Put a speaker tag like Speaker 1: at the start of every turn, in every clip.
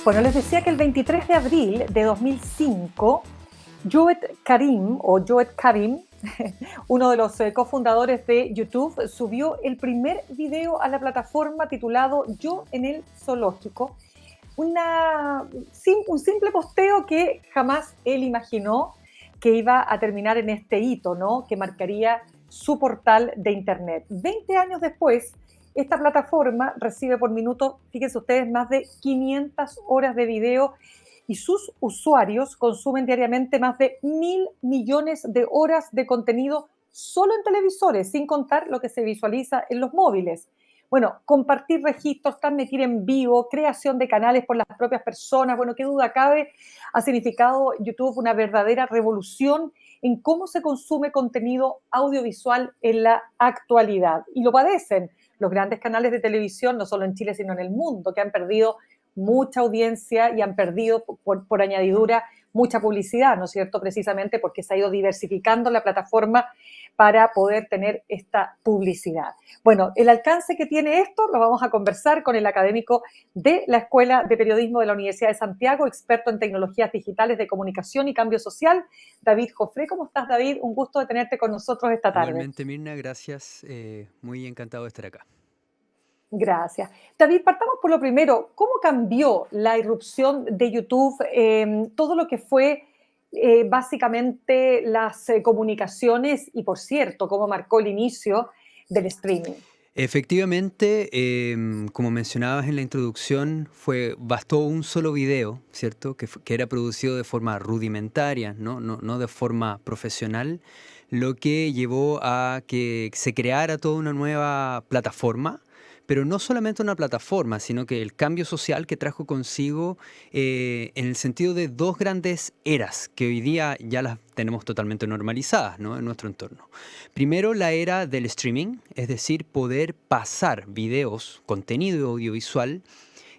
Speaker 1: Bueno, les decía que el 23 de abril de 2005, Jawed Karim, uno de los cofundadores de YouTube, subió el primer video a la plataforma titulado Yo en el zoológico. Un simple posteo que jamás él imaginó que iba a terminar en este hito, ¿no? Que marcaría su portal de Internet. 20 años después, esta plataforma recibe por minuto, fíjense ustedes, más de 500 horas de video y sus usuarios consumen diariamente más de 1.000 millones de horas de contenido solo en televisores, sin contar lo que se visualiza en los móviles. Bueno, compartir registros, transmitir en vivo, creación de canales por las propias personas, bueno, qué duda cabe, ha significado YouTube una verdadera revolución en cómo se consume contenido audiovisual en la actualidad. Y lo padecen los grandes canales de televisión, no solo en Chile, sino en el mundo, que han perdido mucha audiencia y han perdido, por añadidura, mucha publicidad, ¿no es cierto? Precisamente porque se ha ido diversificando la plataforma para poder tener esta publicidad. Bueno, el alcance que tiene esto lo vamos a conversar con el académico de la Escuela de Periodismo de la Universidad de Santiago, experto en tecnologías digitales de comunicación y cambio social, David Jofré. ¿Cómo estás, David? Un gusto de tenerte con nosotros esta tarde.
Speaker 2: Igualmente, Mirna, gracias. Muy encantado de estar acá.
Speaker 1: Gracias. David, partamos por lo primero. ¿Cómo cambió la irrupción de YouTube, todo lo que fue básicamente las comunicaciones y, por cierto, cómo marcó el inicio del streaming?
Speaker 2: Efectivamente, como mencionabas en la introducción, bastó un solo video, ¿cierto? Que era producido de forma rudimentaria, no de forma profesional, lo que llevó a que se creara toda una nueva plataforma, pero no solamente una plataforma, sino que el cambio social que trajo consigo en el sentido de dos grandes eras que hoy día ya las tenemos totalmente normalizadas, ¿no? En nuestro entorno. Primero, la era del streaming, es decir, poder pasar videos, contenido audiovisual,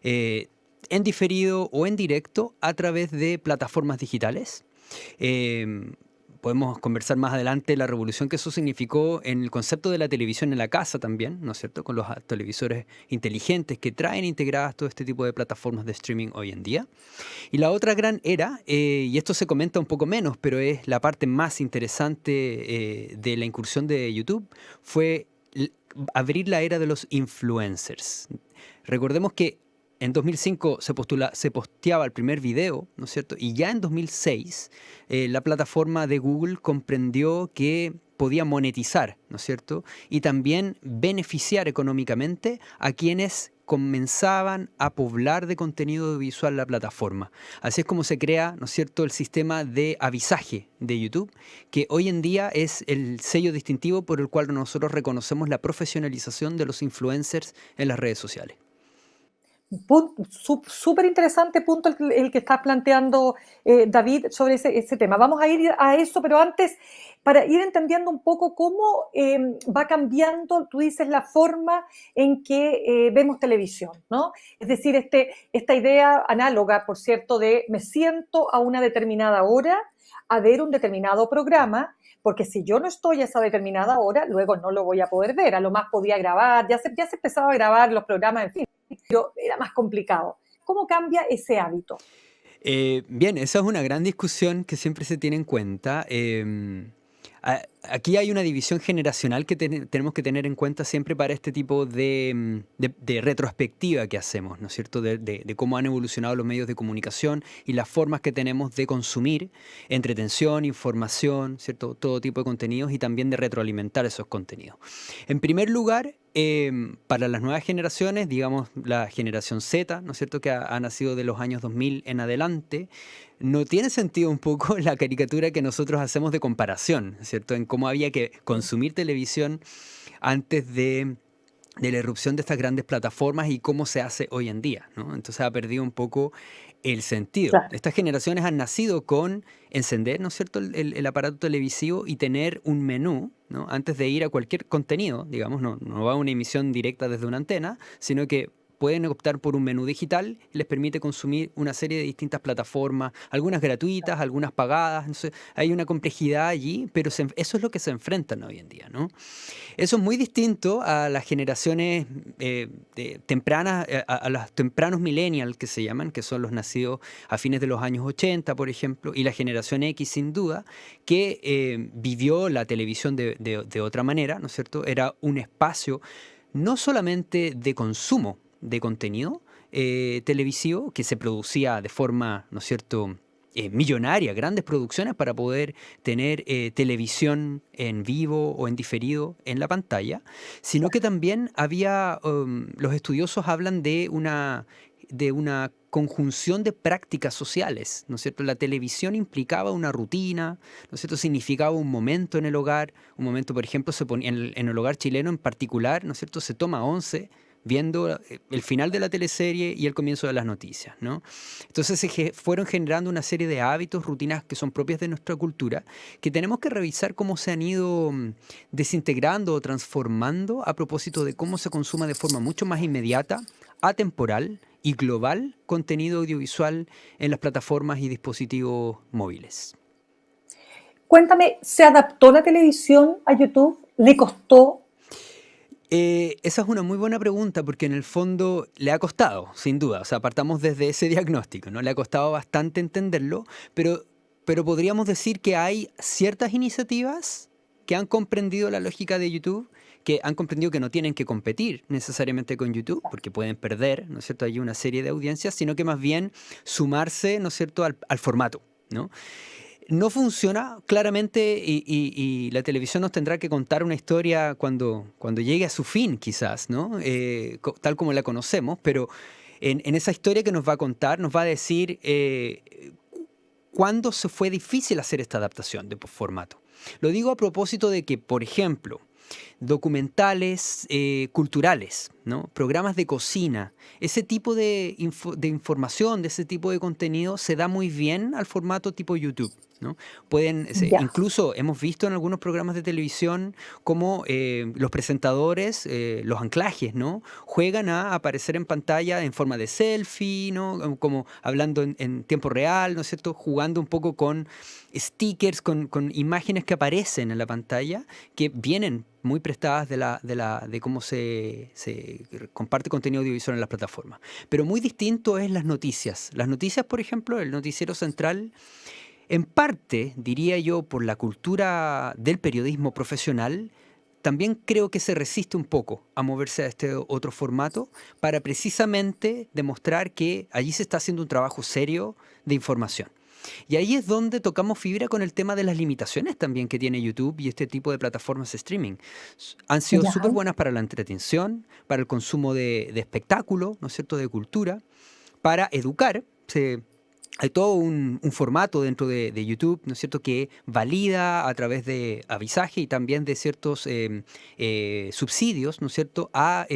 Speaker 2: en diferido o en directo a través de plataformas digitales. Eh, Podemos conversar más adelante la revolución que eso significó en el concepto de la televisión en la casa también, ¿no es cierto? Con los televisores inteligentes que traen integradas todo este tipo de plataformas de streaming hoy en día. Y la otra gran era, y esto se comenta un poco menos, pero es la parte más interesante de la incursión de YouTube, fue abrir la era de los influencers. Recordemos que en 2005 se posteaba el primer video, ¿no es cierto? Y ya en 2006 la plataforma de Google comprendió que podía monetizar, ¿no es cierto? Y también beneficiar económicamente a quienes comenzaban a poblar de contenido audiovisual la plataforma. Así es como se crea, ¿no es cierto?, el sistema de avisaje de YouTube, que hoy en día es el sello distintivo por el cual nosotros reconocemos la profesionalización de los influencers en las redes sociales.
Speaker 1: Súper interesante punto el que estás planteando, David, sobre ese tema. Vamos a ir a eso, pero antes, para ir entendiendo un poco cómo va cambiando, tú dices, la forma en que vemos televisión, ¿no? Es decir, esta idea análoga, por cierto, de me siento a una determinada hora a ver un determinado programa, porque si yo no estoy a esa determinada hora, luego no lo voy a poder ver. A lo más podía grabar, ya se empezaba a grabar los programas, en fin, pero era más complicado. ¿Cómo cambia ese hábito?
Speaker 2: Bien, esa es una gran discusión que siempre se tiene en cuenta. Aquí hay una división generacional que tenemos que tener en cuenta siempre para este tipo de retrospectiva que hacemos, ¿no es cierto? De cómo han evolucionado los medios de comunicación y las formas que tenemos de consumir entretención, información, ¿cierto? Todo tipo de contenidos y también de retroalimentar esos contenidos. En primer lugar, para las nuevas generaciones, digamos la generación Z, ¿no es cierto?, que ha nacido de los años 2000 en adelante, no tiene sentido un poco la caricatura que nosotros hacemos de comparación, ¿cierto?, en cómo había que consumir televisión antes de la irrupción de estas grandes plataformas y cómo se hace hoy en día, ¿no? Entonces ha perdido un poco el sentido.
Speaker 1: Claro.
Speaker 2: Estas generaciones han nacido con encender, ¿no es cierto?, el aparato televisivo y tener un menú, ¿no?, antes de ir a cualquier contenido, digamos, no va a una emisión directa desde una antena, sino que pueden optar por un menú digital y les permite consumir una serie de distintas plataformas, algunas gratuitas, algunas pagadas. Entonces, hay una complejidad allí, pero eso es lo que se enfrentan hoy en día, ¿no? Eso es muy distinto a las generaciones tempranas, a los tempranos millennials que se llaman, que son los nacidos a fines de los años 80, por ejemplo, y la generación X, sin duda, que vivió la televisión de otra manera, ¿no es cierto? Era un espacio no solamente de consumo de contenido televisivo, que se producía de forma, ¿no es cierto?, millonaria, grandes producciones para poder tener televisión en vivo o en diferido en la pantalla, sino que también había, los estudiosos hablan de una conjunción de prácticas sociales, ¿no es cierto? La televisión implicaba una rutina, ¿no es cierto? Significaba un momento en el hogar, un momento, por ejemplo, se ponía en el hogar chileno en particular, ¿no es cierto? Se toma once viendo el final de la teleserie y el comienzo de las noticias, ¿no? Entonces fueron generando una serie de hábitos, rutinas que son propias de nuestra cultura, que tenemos que revisar cómo se han ido desintegrando o transformando a propósito de cómo se consuma de forma mucho más inmediata, atemporal y global contenido audiovisual en las plataformas y dispositivos móviles.
Speaker 1: Cuéntame, ¿se adaptó la televisión a YouTube? ¿Le costó?
Speaker 2: Esa es una muy buena pregunta porque en el fondo le ha costado, sin duda. O sea, partamos desde ese diagnóstico, ¿no? Le ha costado bastante entenderlo, pero podríamos decir que hay ciertas iniciativas que han comprendido la lógica de YouTube, que han comprendido que no tienen que competir necesariamente con YouTube, porque pueden perder, ¿no es cierto?, hay una serie de audiencias, sino que más bien sumarse, ¿no es cierto?, al formato, ¿no? No funciona claramente y la televisión nos tendrá que contar una historia cuando llegue a su fin, quizás, ¿no? Tal como la conocemos, pero en esa historia que nos va a contar, nos va a decir cuándo se fue difícil hacer esta adaptación de formato. Lo digo a propósito de que, por ejemplo, documentales culturales, ¿no? Programas de cocina, ese tipo de información, de ese tipo de contenido se da muy bien al formato tipo YouTube, ¿no?
Speaker 1: Ya.
Speaker 2: Incluso hemos visto en algunos programas de televisión cómo los presentadores, los anclajes, ¿no?, juegan a aparecer en pantalla en forma de selfie, ¿no?, como hablando en tiempo real, ¿no es cierto?, jugando un poco con stickers, con imágenes que aparecen en la pantalla, que vienen muy prestadas de cómo se comparte contenido audiovisual en las plataformas. Pero muy distinto es las noticias. Las noticias, por ejemplo, el noticiero central, en parte, diría yo, por la cultura del periodismo profesional, también creo que se resiste un poco a moverse a este otro formato para precisamente demostrar que allí se está haciendo un trabajo serio de información. Y ahí es donde tocamos fibra con el tema de las limitaciones también que tiene YouTube y este tipo de plataformas de streaming. Han sido
Speaker 1: Ya.
Speaker 2: súper buenas para la entretención, para el consumo de espectáculo, ¿no es cierto?, de cultura, para educar. Hay todo un formato dentro de YouTube, ¿no es cierto?, que valida a través de avisaje y también de ciertos subsidios, ¿no es cierto?, a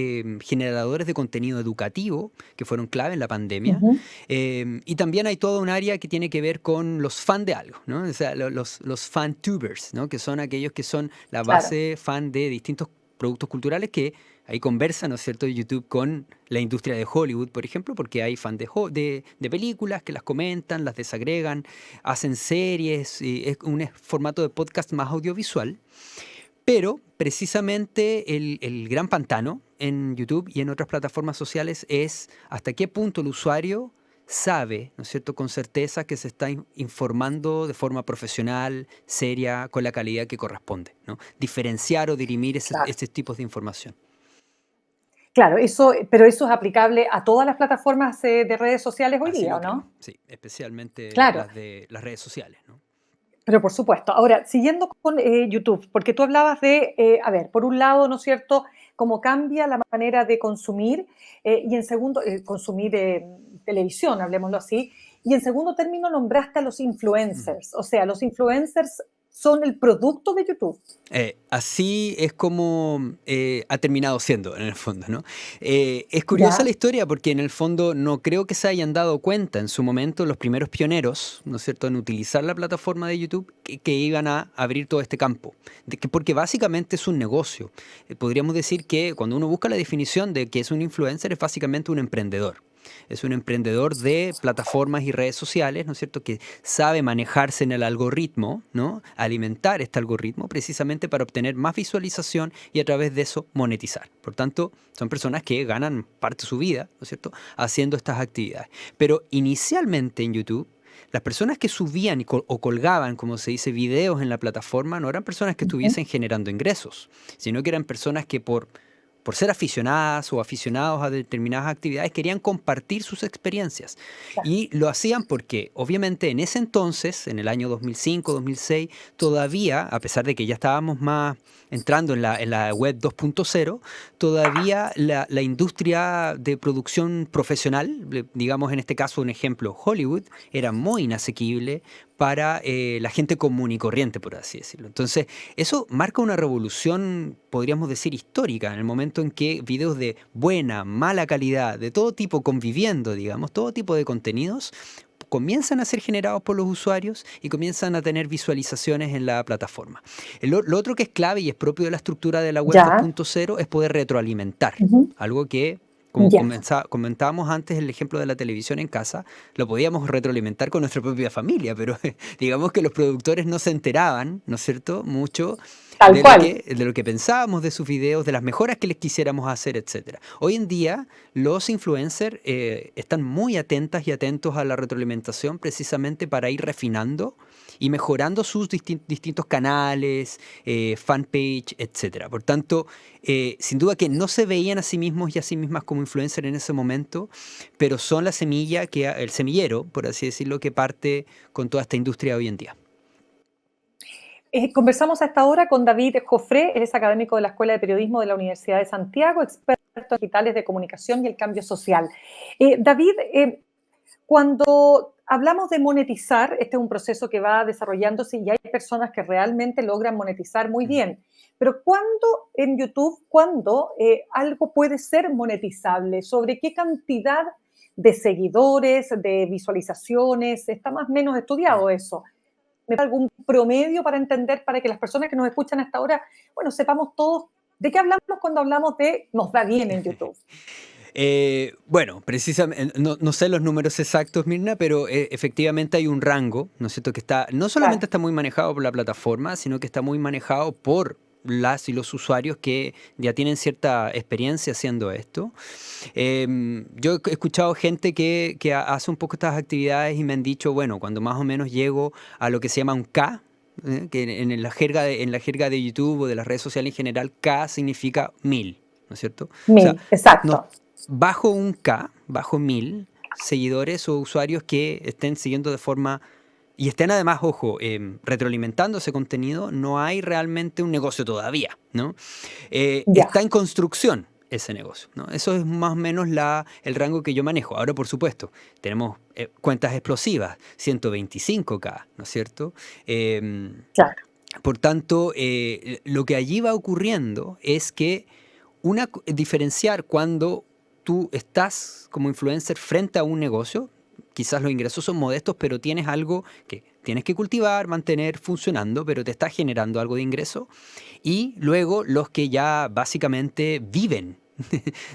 Speaker 2: generadores de contenido educativo que fueron clave en la pandemia.
Speaker 1: Ujú.
Speaker 2: Y también hay toda un área que tiene que ver con los fans de algo, ¿no? O sea, los fan-tubers, ¿no?, que son aquellos que son la
Speaker 1: Claro.
Speaker 2: base fan de distintos productos culturales que ahí conversa, ¿no es cierto?, YouTube con la industria de Hollywood, por ejemplo, porque hay fans de películas que las comentan, las desagregan, hacen series, y es un formato de podcast más audiovisual. Pero precisamente el gran pantano en YouTube y en otras plataformas sociales es hasta qué punto el usuario sabe, ¿no es cierto?, con certeza que se está informando de forma profesional, seria, con la calidad que corresponde, ¿no? Diferenciar o dirimir
Speaker 1: Claro.
Speaker 2: estos tipos de información.
Speaker 1: Claro, pero eso es aplicable a todas las plataformas de redes sociales hoy
Speaker 2: Así
Speaker 1: día,
Speaker 2: lo
Speaker 1: ¿o
Speaker 2: creo,
Speaker 1: no?
Speaker 2: sí, especialmente
Speaker 1: Claro,
Speaker 2: las de las redes sociales, ¿no?
Speaker 1: pero por supuesto. Ahora, siguiendo con YouTube, porque tú hablabas de, a ver, por un lado, ¿no es cierto?, cómo cambia la manera de consumir y en segundo, consumir televisión, hablemoslo así, y en segundo término nombraste a los
Speaker 2: Ujú.
Speaker 1: influencers. O sea, los influencers son el producto de YouTube.
Speaker 2: Así es como ha terminado siendo, en el fondo, ¿no? Es curiosa la
Speaker 1: Ya,
Speaker 2: historia porque en el fondo no creo que se hayan dado cuenta en su momento los primeros pioneros, ¿no es cierto?, en utilizar la plataforma de YouTube que iban a abrir todo este campo. Porque básicamente es un negocio. Podríamos decir que cuando uno busca la definición de qué es un influencer, es básicamente un emprendedor. Es un emprendedor de plataformas y redes sociales, ¿no es cierto?, que sabe manejarse en el algoritmo, ¿no? Alimentar este algoritmo precisamente para obtener más visualización y a través de eso monetizar. Por tanto, son personas que ganan parte de su vida, ¿no es cierto?, haciendo estas actividades. Pero inicialmente en YouTube, las personas que subían o colgaban, como se dice, videos en la plataforma, no eran personas que
Speaker 1: ujú,
Speaker 2: estuviesen generando ingresos, sino que eran personas que por ser aficionadas o aficionados a determinadas actividades, querían compartir sus experiencias.
Speaker 1: ya,
Speaker 2: Y lo hacían porque, obviamente, en ese entonces, en el año 2005, 2006, todavía, a pesar de que ya estábamos más entrando en la web 2.0, todavía la industria de producción profesional, digamos en este caso un ejemplo, Hollywood, era muy inasequible para la gente común y corriente, por así decirlo. Entonces, eso marca una revolución, podríamos decir, histórica, en el momento en que videos de buena, mala calidad, de todo tipo conviviendo, digamos, todo tipo de contenidos, comienzan a ser generados por los usuarios y comienzan a tener visualizaciones en la plataforma. Lo otro que es clave y es propio de la estructura de la web
Speaker 1: ya,
Speaker 2: 2.0 es poder retroalimentar,
Speaker 1: ujú,
Speaker 2: algo que, como
Speaker 1: ya.
Speaker 2: comentábamos antes el ejemplo de la televisión en casa, lo podíamos retroalimentar con nuestra propia familia, pero digamos que los productores no se enteraban, ¿no es cierto?, mucho
Speaker 1: Tal cual.
Speaker 2: de lo que pensábamos de sus videos, de las mejoras que les quisiéramos hacer, etcétera. Hoy en día los influencers están muy atentas y atentos a la retroalimentación precisamente para ir refinando y mejorando sus distintos canales, fanpage, etcétera. Por tanto, sin duda que no se veían a sí mismos y a sí mismas como influencers en ese momento, pero son la semilla, el semillero, por así decirlo, que parte con toda esta industria hoy en día.
Speaker 1: Conversamos a esta hora con David Jofré, él es académico de la Escuela de Periodismo de la Universidad de Santiago, experto en digitales de comunicación y el cambio social. David, cuando hablamos de monetizar, este es un proceso que va desarrollándose y hay personas que realmente logran monetizar muy
Speaker 2: Mm.
Speaker 1: bien. Pero ¿cuándo en YouTube, cuándo algo puede ser monetizable? ¿Sobre qué cantidad de seguidores, de visualizaciones? Está más o menos
Speaker 2: Mm.
Speaker 1: estudiado eso. ¿Me da algún promedio para entender, para que las personas que nos escuchan hasta ahora, bueno, sepamos todos de qué hablamos cuando hablamos de nos va bien en YouTube?
Speaker 2: Bueno, precisamente, no sé los números exactos, Mirna, pero efectivamente hay un rango, ¿no es cierto?, que está, no solamente
Speaker 1: Claro.
Speaker 2: está muy manejado por la plataforma, sino que está muy manejado por las y los usuarios que ya tienen cierta experiencia haciendo esto. Yo he escuchado gente que hace un poco estas actividades y me han dicho, bueno, cuando más o menos llego a lo que se llama un K, que en la jerga de YouTube o de las redes sociales en general, K significa 1000, ¿no es cierto? O sea, no,
Speaker 1: Exacto.
Speaker 2: bajo un K, bajo 1000 seguidores o usuarios que estén siguiendo de forma y estén además, ojo, retroalimentando ese contenido, no hay realmente un negocio todavía, ¿no?
Speaker 1: Ya.
Speaker 2: Está en construcción ese negocio, ¿no? Eso es más o menos el rango que yo manejo. Ahora, por supuesto, tenemos cuentas explosivas, 125K, ¿no es cierto?
Speaker 1: Claro.
Speaker 2: Por tanto, lo que allí va ocurriendo es que diferenciar cuando tú estás como influencer frente a un negocio, quizás los ingresos son modestos, pero tienes algo que tienes que cultivar, mantener funcionando, pero te está generando algo de ingreso. Y luego los que ya básicamente viven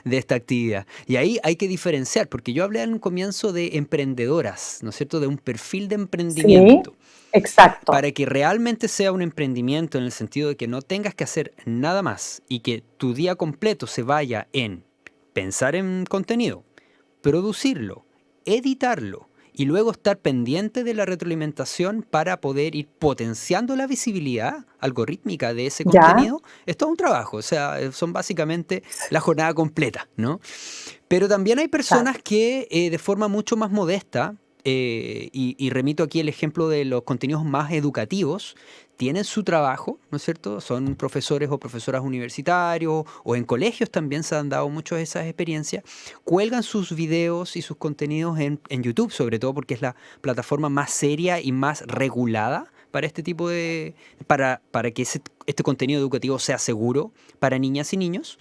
Speaker 2: de esta actividad. Y ahí hay que diferenciar, porque yo hablé en un comienzo de emprendedoras, ¿no es cierto?, de un perfil de
Speaker 1: Sí,
Speaker 2: emprendimiento.
Speaker 1: exacto.
Speaker 2: Para que realmente sea un emprendimiento en el sentido de que no tengas que hacer nada más y que tu día completo se vaya en pensar en contenido, producirlo, editarlo y luego estar pendiente de la retroalimentación para poder ir potenciando la visibilidad algorítmica de ese
Speaker 1: Ya.
Speaker 2: contenido, es todo un trabajo, o sea, son básicamente la jornada completa, ¿no? Pero también hay
Speaker 1: Claro.
Speaker 2: personas que de forma mucho más modesta y remito aquí el ejemplo de los contenidos más educativos, tienen su trabajo, ¿no es cierto? Son profesores o profesoras universitarios o en colegios también se han dado muchas de esas experiencias. Cuelgan sus videos y sus contenidos en YouTube, sobre todo porque es la plataforma más seria y más regulada para este tipo de... para que este contenido educativo sea seguro para niñas y niños.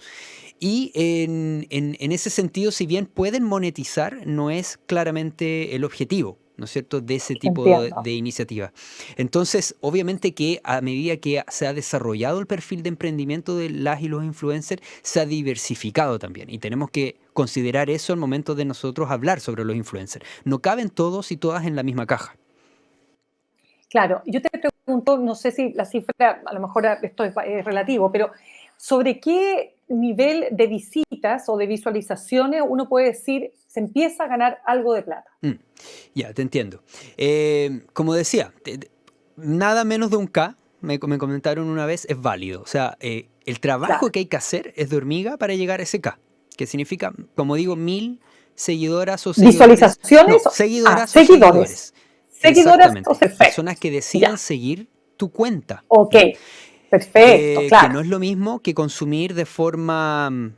Speaker 2: Y en ese sentido, si bien pueden monetizar, no es claramente el objetivo, ¿no es cierto?, de ese tipo
Speaker 1: Entiendo.
Speaker 2: de iniciativa. Entonces, obviamente que a medida que se ha desarrollado el perfil de emprendimiento de las y los influencers, se ha diversificado también. Y tenemos que considerar eso al momento de nosotros hablar sobre los influencers. No caben todos y todas en la misma caja.
Speaker 1: Claro, yo te pregunto, no sé si la cifra, a lo mejor esto es relativo, pero ¿sobre qué nivel de visitas o de visualizaciones uno puede decir se empieza a ganar algo de plata?
Speaker 2: Ya, te entiendo. Como decía, nada menos de un K, me comentaron una vez, es válido. O sea, el trabajo
Speaker 1: Claro.
Speaker 2: que hay que hacer es de hormiga para llegar a ese K, que significa, como digo, 1000 seguidoras o seguidores. No,
Speaker 1: ¿Visualizaciones?
Speaker 2: seguidoras o
Speaker 1: Seguidores.
Speaker 2: seguidores.
Speaker 1: Seguidoras o
Speaker 2: Exactamente.
Speaker 1: perfecto.
Speaker 2: Personas que decidan
Speaker 1: Ya.
Speaker 2: seguir tu cuenta,
Speaker 1: Ok.
Speaker 2: ¿ya?
Speaker 1: Perfecto,
Speaker 2: Que no
Speaker 1: claro.
Speaker 2: es lo mismo que consumir de forma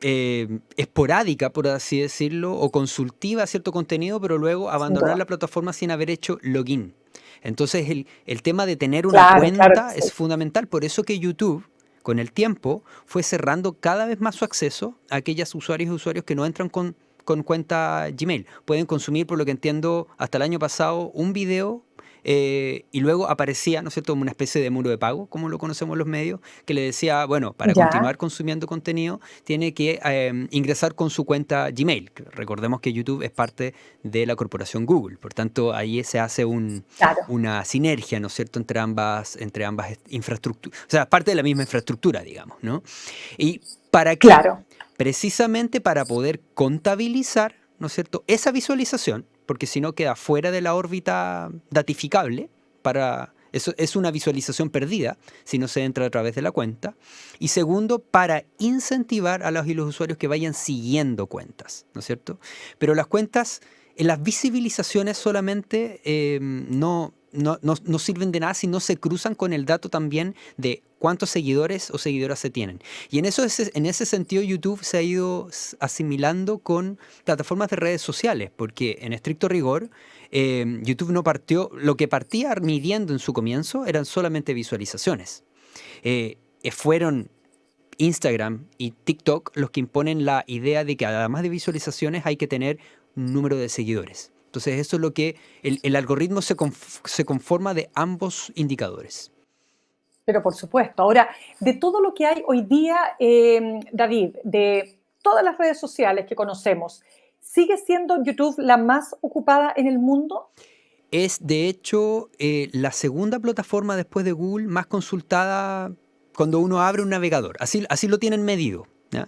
Speaker 2: esporádica, por así decirlo, o consultiva cierto contenido, pero luego
Speaker 1: Sin
Speaker 2: abandonar
Speaker 1: duda.
Speaker 2: la plataforma sin haber hecho login. Entonces el tema de tener una
Speaker 1: Claro, claro que
Speaker 2: cuenta
Speaker 1: sí.
Speaker 2: es fundamental, por eso que YouTube, con el tiempo, fue cerrando cada vez más su acceso a aquellos usuarios y usuarios que no entran con cuenta Gmail. Pueden consumir, por lo que entiendo, hasta el año pasado un video y luego aparecía, ¿no es cierto?, una especie de muro de pago, como lo conocemos en los medios, que le decía, bueno, para
Speaker 1: Ya.
Speaker 2: continuar consumiendo contenido, tiene que ingresar con su cuenta Gmail. Recordemos que YouTube es parte de la corporación Google, por tanto, ahí se hace
Speaker 1: Claro,
Speaker 2: una sinergia, ¿no es cierto?, entre ambas infraestructuras, o sea, parte de la misma infraestructura, digamos, ¿no? ¿Y para qué?
Speaker 1: claro.
Speaker 2: Precisamente para poder contabilizar, ¿no es cierto?, esa visualización, porque si no queda fuera de la órbita datificable, eso es una visualización perdida si no se entra a través de la cuenta. Y segundo, para incentivar a los y los usuarios que vayan siguiendo cuentas, ¿no es cierto? Pero las cuentas, en las visibilizaciones solamente no sirven de nada si no se cruzan con el dato también de cuántos seguidores o seguidoras se tienen. Y en ese sentido YouTube se ha ido asimilando con plataformas de redes sociales, porque en estricto rigor YouTube no partió, lo que partía midiendo en su comienzo eran solamente visualizaciones. Fueron Instagram y TikTok los que imponen la idea de que además de visualizaciones hay que tener un número de seguidores. Entonces eso es lo que el algoritmo se conforma de ambos indicadores.
Speaker 1: Pero por supuesto. Ahora, de todo lo que hay hoy día, David, de todas las redes sociales que conocemos, ¿sigue siendo YouTube la más ocupada en el mundo?
Speaker 2: Es de hecho la segunda plataforma después de Google más consultada cuando uno abre un navegador. Así lo tienen medido. ¿Ya?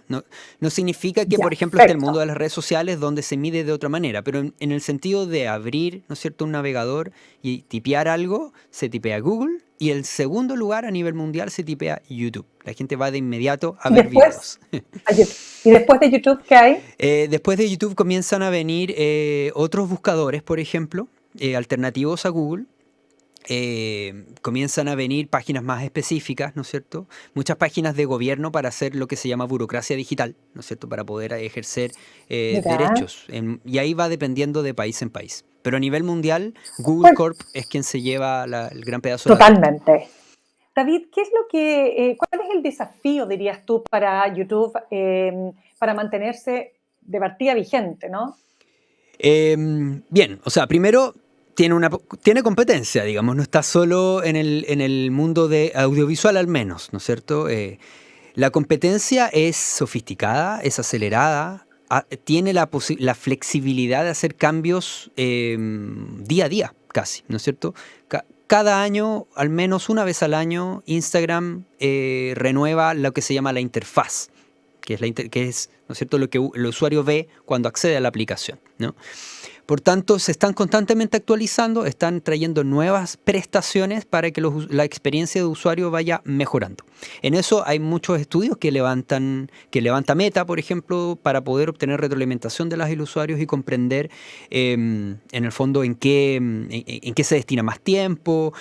Speaker 2: No significa que,
Speaker 1: Ya,
Speaker 2: por ejemplo, esté el mundo
Speaker 1: perfecto.
Speaker 2: de las redes sociales donde se mide de otra manera, pero en el sentido de abrir, ¿no es cierto?, un navegador y tipear algo, se tipea Google y el segundo lugar a nivel mundial se tipea YouTube. La gente va de inmediato a
Speaker 1: Y
Speaker 2: ver
Speaker 1: después,
Speaker 2: videos.
Speaker 1: ¿Y después de YouTube qué hay?
Speaker 2: Después de YouTube comienzan a venir otros buscadores, por ejemplo, alternativos a Google. Comienzan a venir páginas más específicas, ¿no es cierto? Muchas páginas de gobierno para hacer lo que se llama burocracia digital, ¿no es cierto? Para poder ejercer
Speaker 1: Mira.
Speaker 2: derechos. Y ahí va dependiendo de país en país. Pero a nivel mundial, Google
Speaker 1: Bueno,
Speaker 2: Corp es quien se lleva el gran pedazo de la torta.
Speaker 1: totalmente. David, ¿cuál es el desafío, dirías tú, para YouTube para mantenerse de partida vigente, ¿no?
Speaker 2: Bien, o sea, primero tiene competencia, digamos, no está solo en el mundo de audiovisual al menos, ¿no es cierto? La competencia es sofisticada, es acelerada, tiene la flexibilidad de hacer cambios día a día, casi, ¿no es cierto? Cada año, al menos una vez al año, Instagram renueva lo que se llama la interfaz, que es, ¿no es ¿no es cierto? Lo que el usuario ve cuando accede a la aplicación, ¿no? Por tanto, se están constantemente actualizando, están trayendo nuevas prestaciones para que la experiencia de usuario vaya mejorando. En eso hay muchos estudios que levanta Meta, por ejemplo, para poder obtener retroalimentación de los usuarios y comprender en el fondo en qué se destina más tiempo,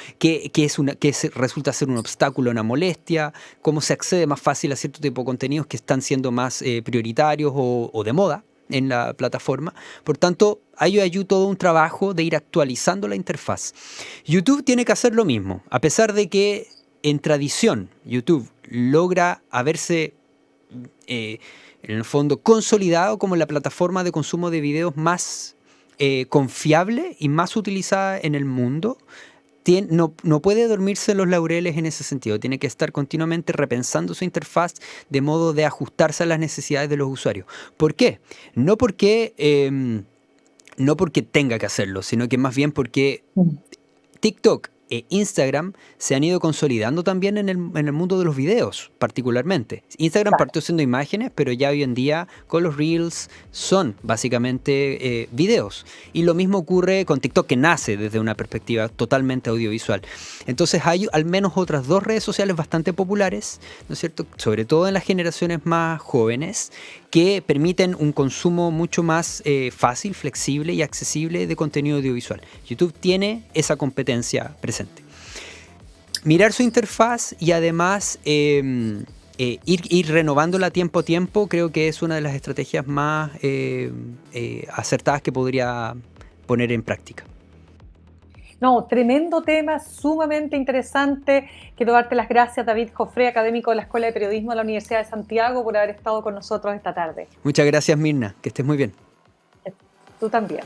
Speaker 2: resulta ser un obstáculo, una molestia, cómo se accede más fácil a cierto tipo de contenidos que están siendo más prioritarios o de moda en la plataforma. Por tanto, hay todo un trabajo de ir actualizando la interfaz. YouTube tiene que hacer lo mismo, a pesar de que en tradición YouTube logra haberse en el fondo consolidado como la plataforma de consumo de videos más confiable y más utilizada en el mundo. No puede dormirse en los laureles en ese sentido, tiene que estar continuamente repensando su interfaz de modo de ajustarse a las necesidades de los usuarios. ¿Por qué? No porque tenga que hacerlo, sino que más bien porque TikTok e Instagram se han ido consolidando también en el mundo de los videos, particularmente. Instagram partió siendo imágenes, pero ya hoy en día con los Reels son básicamente videos. Y lo mismo ocurre con TikTok, que nace desde una perspectiva totalmente audiovisual. Entonces hay al menos otras dos redes sociales bastante populares, ¿no es cierto?, sobre todo en las generaciones más jóvenes, que permiten un consumo mucho más fácil, flexible y accesible de contenido audiovisual. YouTube tiene esa competencia presente. Mirar su interfaz y además ir renovándola tiempo a tiempo, creo que es una de las estrategias más acertadas que podría poner en práctica.
Speaker 1: No, tremendo tema, sumamente interesante. Quiero darte las gracias, David Jofré, académico de la Escuela de Periodismo de la Universidad de Santiago, por haber estado con nosotros esta tarde.
Speaker 2: Muchas gracias, Mirna. Que estés muy bien.
Speaker 1: Tú también.